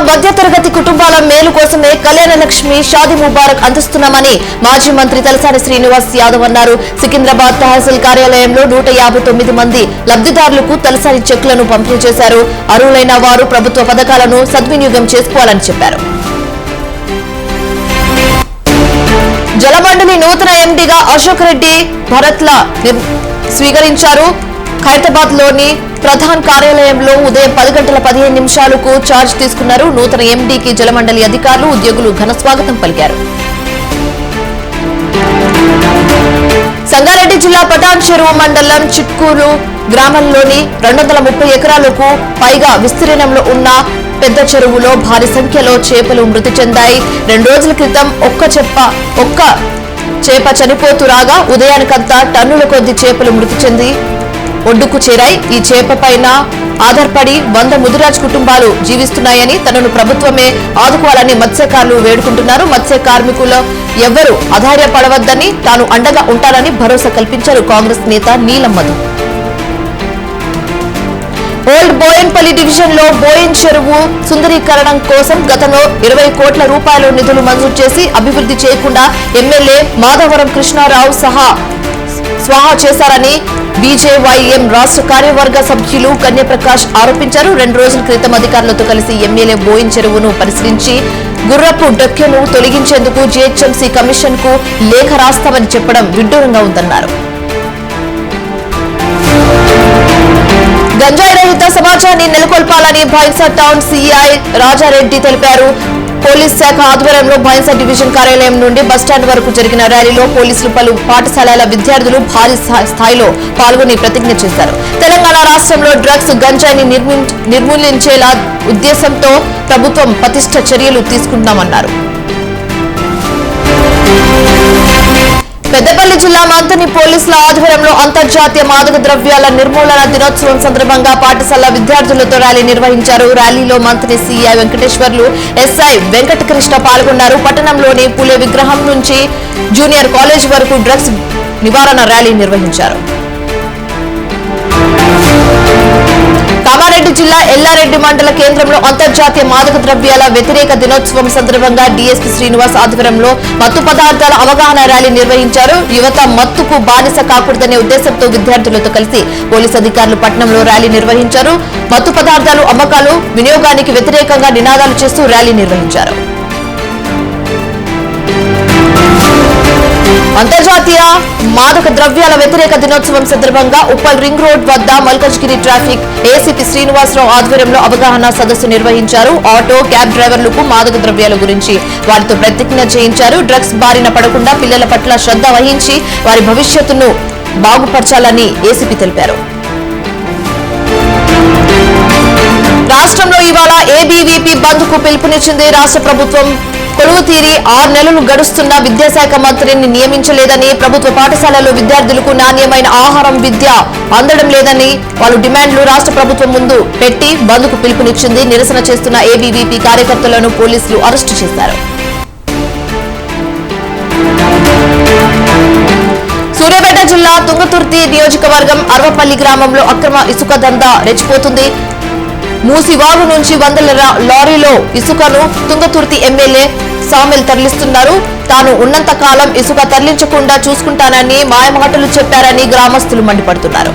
మధ్యతరగతి కుటుంబాల మేలు కోసమే కళ్యాణ లక్ష్మి షాదీ ముబారక్ అందిస్తున్నామని మాజీ మంత్రి తలసాని శ్రీనివాస్ యాదవ్ అన్నారు. సికింద్రాబాద్ తహసీల్ కార్యాలయంలో 159 మంది లబ్ధిదారులకు తలసాని చెక్లను పంపిణీ చేశారు. అర్హులైన వారు ప్రభుత్వ పథకాలను సద్వినియోగం చేసుకోవాలని చెప్పారు. జలమండలి నూతన ఎండీగా అశోక్ రెడ్డి భరత్ల స్వీకరించారు. ఖైరతాబాద్ లోని ప్రధాన కార్యాలయంలో ఉదయం 10 గంటల 15 నిమిషాలకు ఛార్జ్ తీసుకున్నారు. నూతన ఎండీకి జలమండలి అధికారులు, ఉద్యోగులు ఘన స్వాగతం పలికారు. సంగారెడ్డి జిల్లా పటాన్ చెరువు మండలం చిట్కూరు గ్రామంలోని 230 ఎకరాలకు పైగా విస్తీర్ణంలో ఉన్న పెద్ద చెరువులో భారీ సంఖ్యలో చేపలు మృతి చెందాయి. 2 రోజుల క్రితం ఒక్క చేప చనిపోతూ రాగా ఉదయానికంతా టన్నుల కొద్ది చేపలు మృతి చెంది ఒడ్డుకు చేరాయి. ఈ చేప పైన ఆధారపడి 100 ముదిరాజ్ కుటుంబాలు జీవిస్తున్నాయని, తనను ప్రభుత్వమే ఆదుకోవాలని మత్స్యకారులు వేడుకుంటున్నారు. మత్స్య కార్మికులు ఎవ్వరూ అధైర్యపడవద్దని, తాను అండగా ఉంటానని భరోసా కల్పించారు కాంగ్రెస్ నేత నీలం మధు. ఓల్డ్ బోయిన్పల్లి డివిజన్ లో బోయిన్ చెరువు సుందరీకరణం కోసం గతంలో 20 కోట్ల రూపాయల నిధులు మంజూరు చేసి అభివృద్ధి చేయకుండా ఎమ్మెల్యే మాధవరం కృష్ణారావు స్వాహా చేశారని బీజేవైఎం రాష్ట్ర కార్యవర్గ సభ్యులు కన్యప్రకాష్ ఆరోపించారు. 2 రోజుల క్రితం అధికారులతో కలిసి ఎమ్మెల్యే బోయిన్ చెరువును పరిశీలించి గుర్రపు డొక్కెను తొలగించేందుకు జీహెచ్ఎంసీ కమిషన్ కు లేఖ రాస్తామని చెప్పడం విడ్డూరంగా ఉందన్నారు. గంజాయి రహిత సమాజాన్ని నెలకొల్పాలని భైంసా టౌన్ సీఐ రాజారెడ్డి తెలిపారు. పోలీస్ శాఖ ఆధ్వర్యంలో భైంసా డివిజన్ కార్యాలయం నుండి బస్టాండ్ వరకు జరిగిన ర్యాలీలో పోలీసులు, పలు పాఠశాలల విద్యార్థులు భారీ స్థాయిలో పాల్గొని ప్రతిజ్ఞ చేశారు. తెలంగాణ రాష్ట్రంలో డ్రగ్స్, గంజాయిని నిర్మూలించేలా ఉద్దేశంతో ప్రభుత్వం పటిష్ట చర్యలు తీసుకుంటామన్నారు. పెద్దపల్లి జిల్లా మంతని పోలీసుల ఆధ్వర్యంలో అంతర్జాతీయ మాదక ద్రవ్యాల నిర్మూలన దినోత్సవం సందర్భంగా పాఠశాల విద్యార్థులతో ర్యాలీ నిర్వహించారు. ర్యాలీలో మంతని సీఐ వెంకటేశ్వర్లు, ఎస్ఐ వెంకటకృష్ణ పాల్గొన్నారు. పట్టణంలోని పులే విగ్రహం నుంచి జూనియర్ కాలేజ్ వరకు డ్రగ్స్ నివారణ ర్యాలీ నిర్వహించారు. కామారెడ్డి జిల్లా ఎల్లారెడ్డి మండల కేంద్రంలో అంతర్జాతీయ మాదక ద్రవ్యాల వ్యతిరేక దినోత్సవం సందర్భంగా డీఎస్పీ శ్రీనివాస్ ఆధ్వర్యంలో మత్తు పదార్థాల అవగాహన ర్యాలీ నిర్వహించారు. యువత మత్తుకు బానిస కాకూడదనే ఉద్దేశంతో విద్యార్థులతో కలిసి పోలీసు అధికారులు పట్టణంలో ర్యాలీ నిర్వహించారు. మత్తు పదార్థాలు అమ్మకాలు, వినియోగానికి వ్యతిరేకంగా నినాదాలు చేస్తూ ర్యాలీ నిర్వహించారు. అంతర్జాతీయ మాదక ద్రవ్యాల వ్యతిరేక దినోత్సవం సందర్భంగా ఉప్పల్ రింగ్ రోడ్ వద్ద మల్కజ్గిరి ట్రాఫిక్ ఏసీపీ శ్రీనివాసరావు ఆధ్వర్యంలో అవగాహన సదస్సు నిర్వహించారు. ఆటో, క్యాబ్ డ్రైవర్లకు మాదక ద్రవ్యాల గురించి వారితో ప్రతిజ్ఞ చేయించారు. డ్రగ్స్ బారిన పడకుండా పిల్లల పట్ల శ్రద్ధ వహించి వారి భవిష్యత్తును బాగుపరచాలని ఏసీపీ తెలిపారు. రాష్ట్రంలో ఇవాళ ఏబీవీపీ బంద్ కు పిలుపునిచ్చింది. రాష్ట్ర ప్రభుత్వం కొలువు తీరి 6 నెలలు గడుస్తున్నా విద్యాశాఖ మంత్రిని నియమించలేదని, ప్రభుత్వ పాఠశాలల్లో విద్యార్థులకు నాణ్యమైన ఆహారం, విద్య అందడం లేదని వాళ్ళు డిమాండ్లు రాష్ట్ర ప్రభుత్వం ముందు పెట్టి బంద్ కు పిలుపునిచ్చింది. నిరసన చేస్తున్న ఏబీవీపీ కార్యకర్తలను పోలీసులు అరెస్టు చేశారు. సూర్యాపేట జిల్లా తుంగతుర్తి నియోజకవర్గం అర్వపల్లి గ్రామంలో అక్రమ ఇసుక దందా రెచ్చిపోతుంది. మూసివాగు నుంచి 100 లారీలో ఇసుకను తుంగతుర్తి ఎమ్మెల్యే సామెల్ తరలిస్తున్నారు. తాను ఉన్నంత కాలం ఇసుక తరలించకుండా చూసుకుంటానని మాయమాటలు చెప్పారని గ్రామస్తులు మండిపడుతున్నారు.